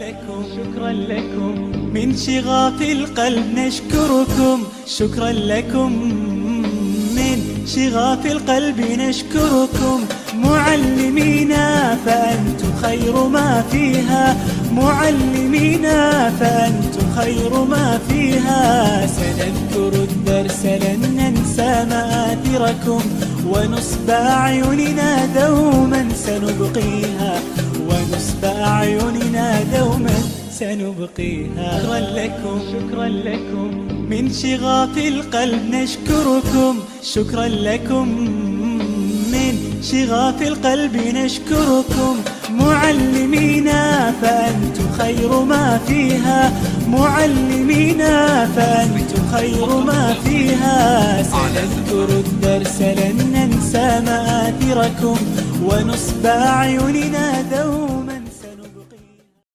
شكرا لكم من شغاف القلب نشكركم. شكرا لكم من شغاف القلب نشكركم. معلمينا فأنتم خير ما فيها. معلمينا فأنتم خير ما فيها. سنذكر الدرس لن ننسى مآثركم، ونصب أعيننا دوما سنبقيها. ونصب أعيننا دوما سنبقيها. شكرا لكم شكرا لكم من شغاف القلب نشكركم. شكرا لكم من شغاف القلب نشكركم. معلمينا فأنتم خير ما فيها. معلمينا فأنتم خير ما فيها. سنذكر الدرس لن ننسى مآثركم، ونصب أعيننا دوما